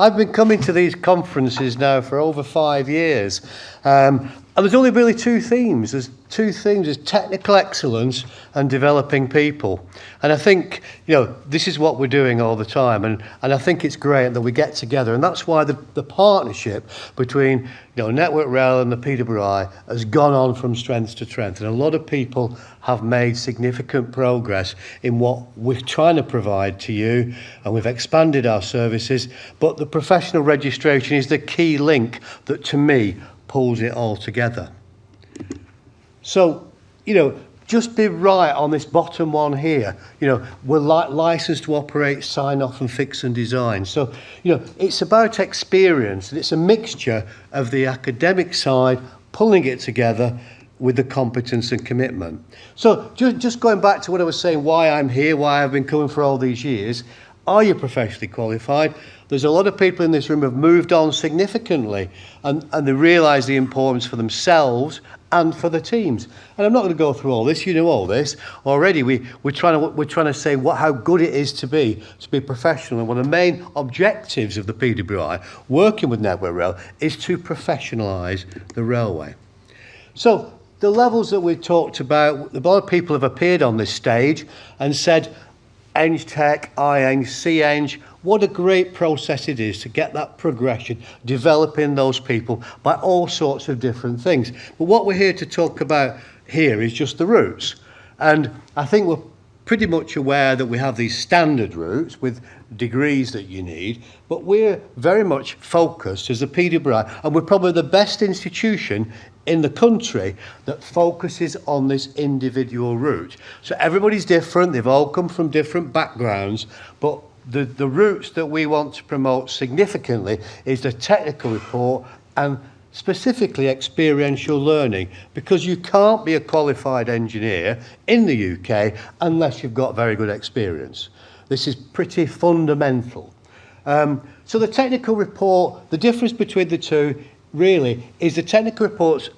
I've been coming to these conferences now for over 5 years. And there's only really two themes. There's two themes: there's technical excellence and developing people. And I think, this is what we're doing all the time. And I think it's great that we get together. And that's why the partnership between, Network Rail and the PWI has gone on from strength to strength. And a lot of people have made significant progress in what we're trying to provide to you. And we've expanded our services. But the professional registration is the key link that, to me, pulls it all together. So, just be right on this bottom one here. We're licensed to operate, sign off and fix and design. So, it's about experience, and it's a mixture of the academic side, pulling it together with the competence and commitment. So just going back to what I was saying, why I'm here, why I've been coming for all these years. Are you professionally qualified? There's a lot of people in this room who have moved on significantly, and they realise the importance for themselves and for the teams. And I'm not going to go through all this. You know all this already. We're trying to say how good it is to be professional. And one of the main objectives of the PWI, working with Network Rail, is to professionalise the railway. So the levels that we've talked about, a lot of people have appeared on this stage and said, Eng Tech, IEng, CEng, what a great process it is to get that progression, developing those people by all sorts of different things. But what we're here to talk about here is just the routes. And I think we're pretty much aware that we have these standard routes with degrees that you need, but we're very much focused as a PWI, and we're probably the best institution in the country that focuses on this individual route. So everybody's different, they've all come from different backgrounds, but the routes that we want to promote significantly is the technical report and specifically experiential learning, because you can't be a qualified engineer in the UK unless you've got very good experience. This is pretty fundamental. So the technical report, the difference between the two really is the technical reports,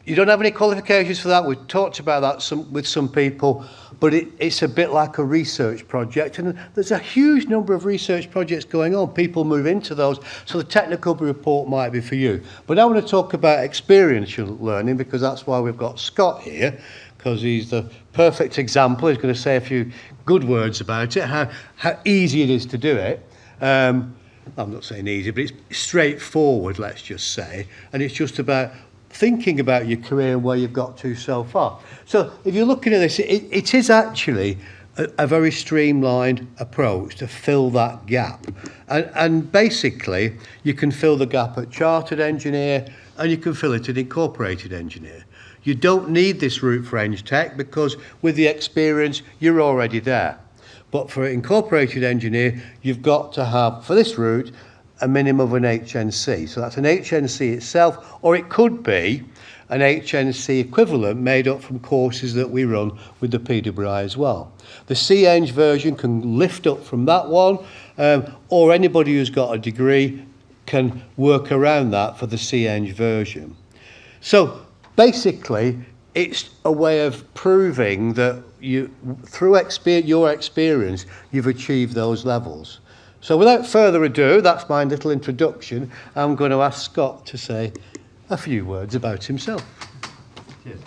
you don't have any qualifications for that. We've talked about that with some people, but it's a bit like a research project, and there's a huge number of research projects going on. People move into those, so the technical report might be for you. But I want to talk about experiential learning, because that's why we've got Scott here, because he's the perfect example. He's going to say a few good words about it, how easy it is to do it. I'm not saying easy, but it's straightforward, let's just say. And it's just about thinking about your career and where you've got to so far. So if you're looking at this, it is actually a very streamlined approach to fill that gap. And basically, you can fill the gap at chartered engineer, and you can fill it at incorporated engineer. You don't need this route for Eng Tech, because with the experience, you're already there. But for an incorporated engineer, you've got to have, for this route, a minimum of an HNC. So that's an HNC itself, or it could be an HNC equivalent made up from courses that we run with the PWI as well. The CEng version can lift up from that one, or anybody who's got a degree can work around that for the CEng version. So basically, it's a way of proving that through your experience, you've achieved those levels. So without further ado, that's my little introduction. I'm going to ask Scott to say a few words about himself. Cheers.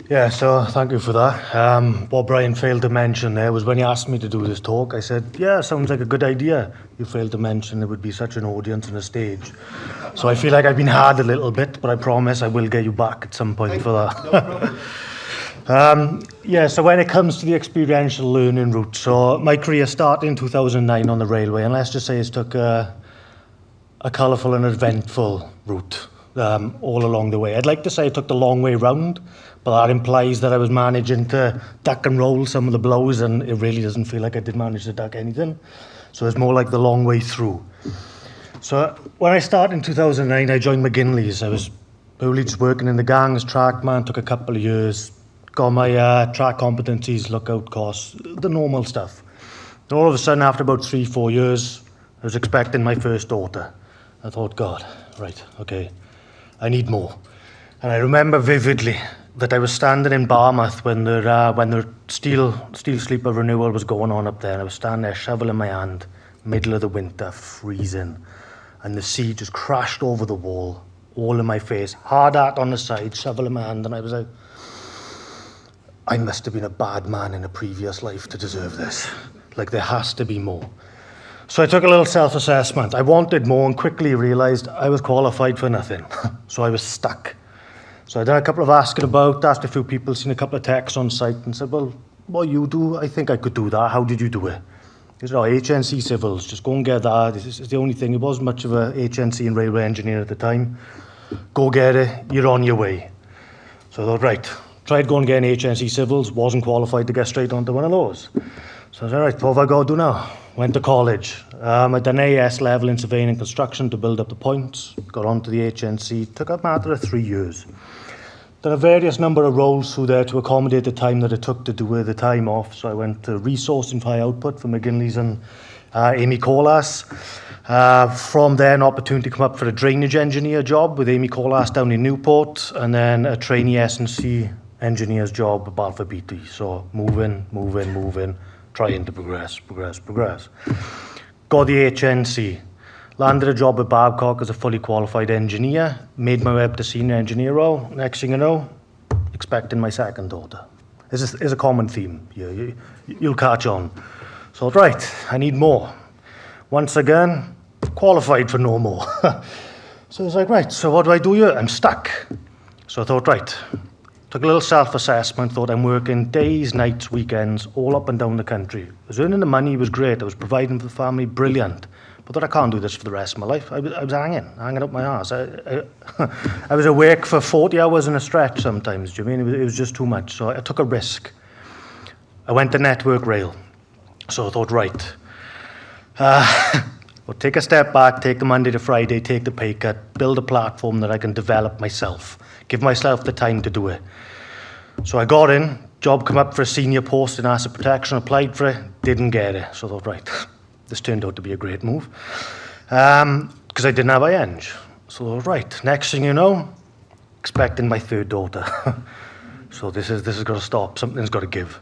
Yeah, so thank you for that. What Brian failed to mention there was when he asked me to do this talk, I said, yeah, sounds like a good idea. You failed to mention there would be such an audience on a stage. So I feel like I've been hard a little bit, but I promise I will get you back at some point for that. No problem. So when it comes to the experiential learning route, so my career started in 2009 on the railway, and let's just say it took a colourful and eventful route all along the way. I'd like to say I took the long way round, but that implies that I was managing to duck and roll some of the blows, and it really doesn't feel like I did manage to duck anything. So it's more like the long way through. So when I started in 2009, I joined McGinley's. I was probably just working in the gang as trackman, took a couple of years, got my track competencies, lookout course, the normal stuff. And all of a sudden, after about 3-4 years, I was expecting my first daughter. I thought, God, right, okay, I need more. And I remember vividly that I was standing in Barmouth when the steel sleeper renewal was going on up there, and I was standing there, shovel in my hand, middle of the winter, freezing, and the sea just crashed over the wall, all in my face, hard hat on the side, shovel in my hand, and I was like, I must have been a bad man in a previous life to deserve this. Like, there has to be more. So I took a little self-assessment. I wanted more and quickly realised I was qualified for nothing. So I was stuck. So I done a couple of asking about, asked a few people, seen a couple of texts on site and said, well, what you do, I think I could do that. How did you do it? He said, oh, HNC Civils, just go and get that. This is the only thing. It wasn't much of a HNC and railway engineer at the time. Go get it, you're on your way. So I thought, right. Tried going and getting HNC Civils, wasn't qualified to get straight onto one of those. So I said, all right, what have I got to do now? Went to college. I done AS level in surveying and construction to build up the points. Got onto the HNC. Took a matter of 3 years. Done a various number of roles through there to accommodate the time that it took to do the time off. So I went to resourcing for high output for McGinley's and Amy Colas. From there, an opportunity to come up for a drainage engineer job with Amy Colas down in Newport, and then a trainee S&C engineer's job at Balfour Beatty. So moving, trying to progress. Got the HNC. Landed a job at Babcock as a fully qualified engineer. Made my way up to senior engineer role. Next thing you know, expecting my second daughter. It's a common theme here. You'll catch on. So, right, I need more. Once again, qualified for no more. So I was like, right, so what do I do here? I'm stuck. So I thought, right, took a little self-assessment, thought I'm working days, nights, weekends, all up and down the country. I was earning the money, it was great, I was providing for the family, brilliant. But thought I can't do this for the rest of my life. I was hanging up my arse. I was awake for 40 hours in a stretch sometimes, do you mean? It was just too much, so I took a risk. I went to Network Rail. So I thought, right, well, take a step back, take the Monday to Friday, take the pay cut, build a platform that I can develop myself, give myself the time to do it. So I got in, job come up for a senior post in asset protection, applied for it, didn't get it. So I thought, right, this turned out to be a great move, because I didn't have IEng. So I thought, right, next thing you know, expecting my third daughter. So this has got to stop, something's got to give.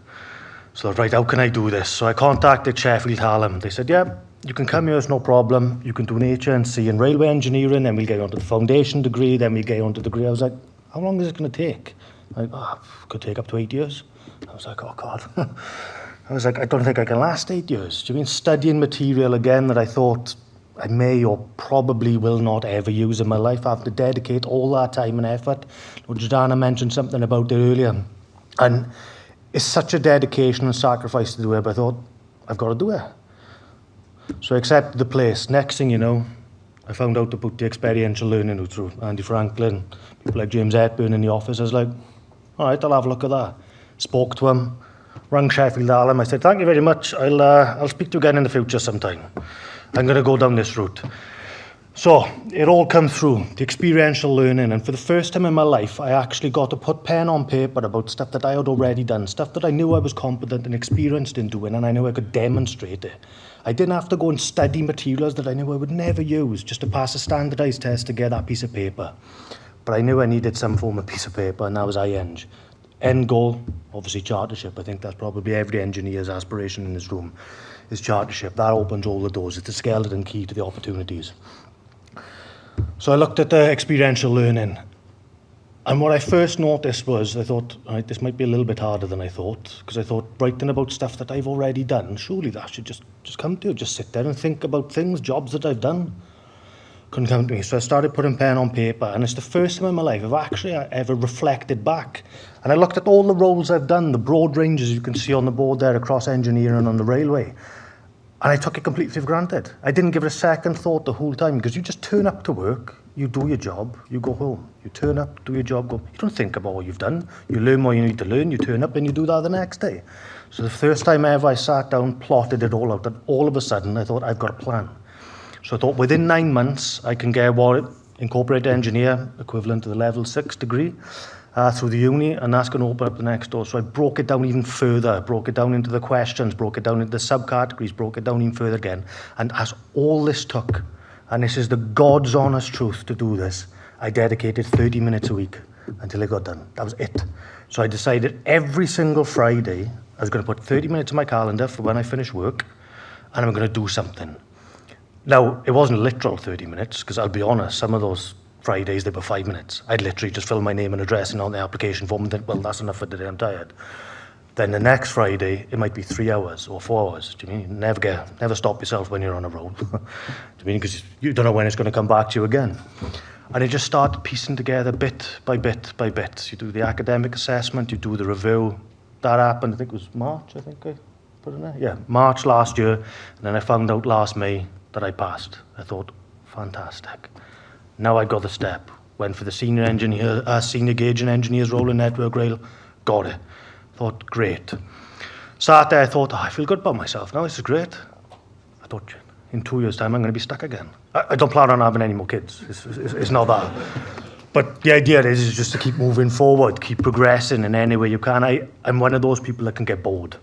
So right, how can I do this? So I contacted Sheffield Hallam. They said, yeah, you can come here, it's no problem. You can do an HNC in railway engineering, then we'll get you onto the foundation degree, then we'll get you onto the degree. I was like, how long is it going to take? Like, could take up to 8 years. I was like, oh God. I was like, I don't think I can last 8 years. Do you mean studying material again that I thought I may or probably will not ever use in my life? I have to dedicate all that time and effort. Jordana mentioned something about it earlier. And it's such a dedication and sacrifice to do it, but I thought, I've got to do it. So I accepted the place. Next thing you know, I found out about the experiential learning route through Andy Franklin, people like James Hepburn in the office. I was like, all right, I'll have a look at that. Spoke to him, rang Sheffield Hallam. I said, thank you very much. I'll speak to you again in the future sometime. I'm going to go down this route. So it all come through, the experiential learning, and for the first time in my life, I actually got to put pen on paper about stuff that I had already done, stuff that I knew I was competent and experienced in doing, and I knew I could demonstrate it. I didn't have to go and study materials that I knew I would never use just to pass a standardised test to get that piece of paper. But I knew I needed some form of piece of paper, and that was IEng. End goal, obviously chartership. I think that's probably every engineer's aspiration in this room, is chartership. That opens all the doors. It's the skeleton key to the opportunities. So I looked at the experiential learning, and what I first noticed was, I thought, all right, this might be a little bit harder than I thought, because I thought writing about stuff that I've already done, surely that should just come to you, just sit there and think about things, jobs that I've done. Couldn't come to me, so I started putting pen on paper, and it's the first time in my life I've actually ever reflected back, and I looked at all the roles I've done, the broad ranges you can see on the board there across engineering on the railway. And I took it completely for granted. I didn't give it a second thought the whole time, because you just turn up to work, you do your job, you go home. You turn up, do your job, go. You don't think about what you've done. You learn what you need to learn, you turn up and you do that the next day. So the first time ever I sat down, plotted it all out, and all of a sudden I thought, I've got a plan. So I thought within 9 months I can get what incorporated engineer, equivalent to the level 6 degree, through the uni, and that's going to open up the next door. So I broke it down even further, broke it down into the questions, broke it down into the subcategories, broke it down even further again. And as all this took, and this is the God's honest truth to do this, I dedicated 30 minutes a week until it got done. That was it. So I decided every single Friday I was going to put 30 minutes in my calendar for when I finish work, and I'm going to do something. Now, it wasn't literal 30 minutes, because I'll be honest, some of those Fridays, they were 5 minutes. I'd literally just fill my name and address in on the application form and think, well, that's enough for today, I'm tired. Then the next Friday, it might be 3 hours or 4 hours. Do you mean? Never stop yourself when you're on a roll. Do you mean? Because you don't know when it's going to come back to you again. And it just started piecing together bit by bit by bit. You do the academic assessment, you do the review. That happened, I think it was March, I think I put in there. Yeah, March last year. And then I found out last May that I passed. I thought, fantastic. Now I got the step. Went for the senior gauging engineer's role in Network Rail. Got it. Thought, great. Sat there, I thought, I feel good about myself now, this is great. I thought, in 2 years' time, I'm going to be stuck again. I don't plan on having any more kids. It's not that. But the idea is just to keep moving forward, keep progressing in any way you can. I'm one of those people that can get bored.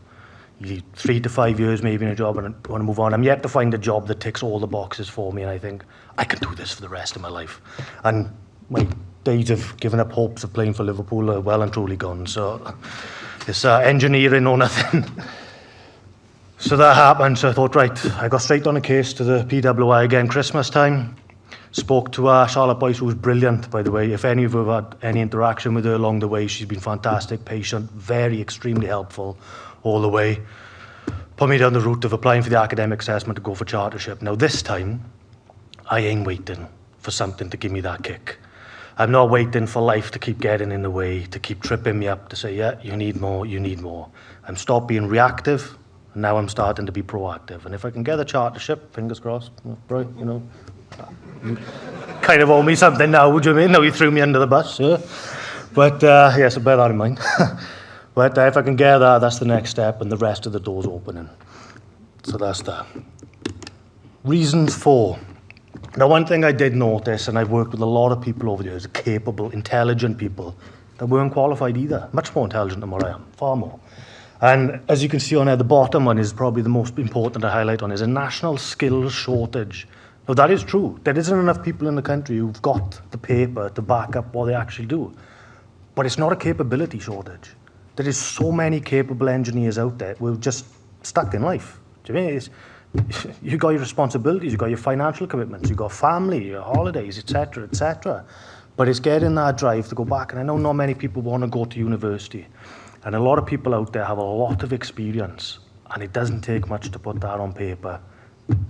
You 3 to 5 years maybe in a job and I want to move on. I'm yet to find a job that ticks all the boxes for me, and I think, I can do this for the rest of my life. And my days of giving up hopes of playing for Liverpool are well and truly gone. So it's engineering or nothing. So that happened, so I thought, right, I got straight on a case to the PWI again, Christmas time. Spoke to Charlotte Boyce, who was brilliant, by the way. If any of you have had any interaction with her along the way, she's been fantastic, patient, very, extremely helpful all the way. Put me down the route of applying for the academic assessment to go for chartership. Now this time, I ain't waiting for something to give me that kick. I'm not waiting for life to keep getting in the way, to keep tripping me up, to say, yeah, you need more, you need more. I'm stopped being reactive, and now I'm starting to be proactive. And if I can get a chartership, fingers crossed, right, you know, you kind of owe me something now, would you mean? No, you threw me under the bus, yeah. But, yeah, so bear that in mind. But if I can get that, that's the next step, and the rest of the door's opening. So that's that. Reasons for. Now, one thing I did notice, and I've worked with a lot of people over the years, capable, intelligent people, that weren't qualified either. Much more intelligent than what I am, far more. And as you can see on there, the bottom one is probably the most important to highlight on, is a national skills shortage. Now, that is true. There isn't enough people in the country who've got the paper to back up what they actually do. But it's not a capability shortage. There is so many capable engineers out there who are just stuck in life. Do you mean? You've got your responsibilities, you've got your financial commitments, you've got family, your holidays, etc., etc. But it's getting that drive to go back. And I know not many people want to go to university. And a lot of people out there have a lot of experience. And it doesn't take much to put that on paper.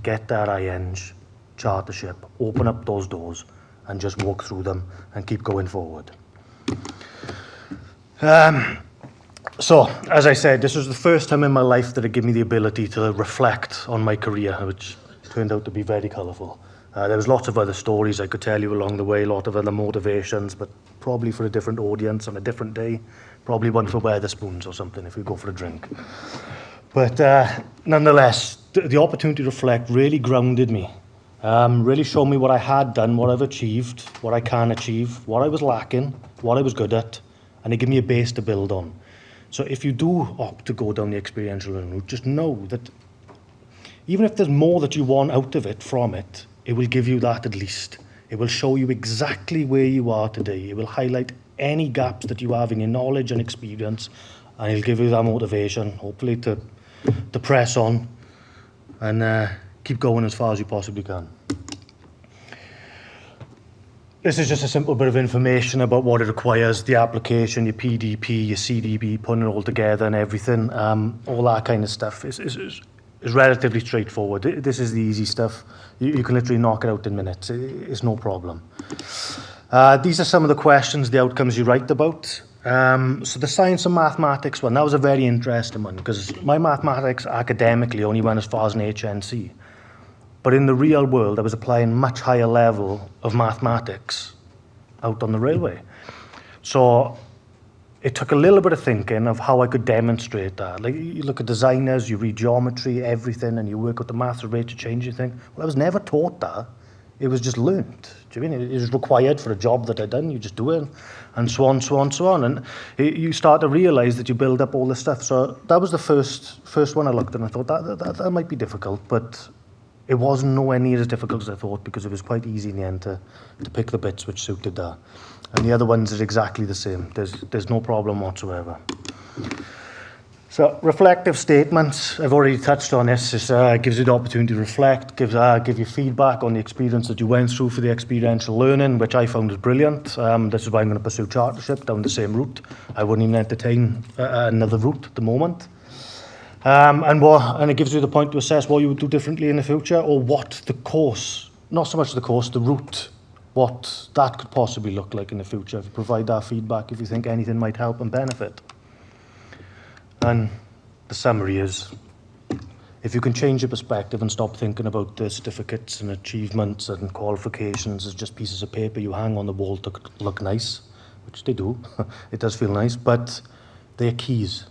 Get that IEng, chartership, open up those doors, and just walk through them and keep going forward. So, as I said, this was the first time in my life that it gave me the ability to reflect on my career, which turned out to be very colourful. There was lots of other stories I could tell you along the way, a lot of other motivations, but probably for a different audience on a different day. Probably one for Wetherspoons or something if we go for a drink. But nonetheless, the opportunity to reflect really grounded me. Really showed me what I had done, what I've achieved, what I can achieve, what I was lacking, what I was good at, and it gave me a base to build on. So if you do opt to go down the experiential learning route, just know that even if there's more that you want out of it, from it, it will give you that at least. It will show you exactly where you are today. It will highlight any gaps that you have in your knowledge and experience, and it'll give you that motivation, hopefully, to press on and keep going as far as you possibly can. This is just a simple bit of information about what it requires, the application, your PDP, your CDP, putting it all together and everything. All that kind of stuff is relatively straightforward. This is the easy stuff. You can literally knock it out in minutes. It's no problem. These are some of the questions, the outcomes you write about. So the science and mathematics one, that was a very interesting one because my mathematics academically only went as far as an HNC. But in the real world, I was applying much higher level of mathematics out on the railway. So it took a little bit of thinking of how I could demonstrate that. Like you look at designers, you read geometry, everything, and you work out the maths rate of change, you think, well, I was never taught that. It was just learned. Do you mean? It was required for a job that I'd done. You just do it, and so on, so on, so on. And you start to realize that you build up all this stuff. So that was the first one I looked at, and I thought that might be difficult, but it wasn't nowhere near as difficult as I thought because it was quite easy in the end to pick the bits which suited that. And the other ones are exactly the same. There's no problem whatsoever. So reflective statements, I've already touched on this. It gives you the opportunity to reflect, give you feedback on the experience that you went through for the experiential learning, which I found was brilliant. This is why I'm going to pursue chartership down the same route. I wouldn't even entertain another route at the moment. And it gives you the point to assess what you would do differently in the future, or what the course, not so much the course, the route, what that could possibly look like in the future. If you provide that feedback, if you think anything might help and benefit. And the summary is, if you can change your perspective and stop thinking about the certificates and achievements and qualifications as just pieces of paper you hang on the wall to look nice, which they do, it does feel nice, but they're keys.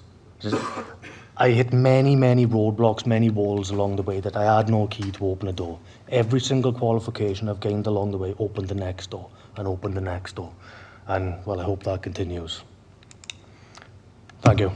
I hit many, many roadblocks, many walls along the way that I had no key to open a door. Every single qualification I've gained along the way opened the next door and opened the next door. And, well, I hope that continues. Thank you.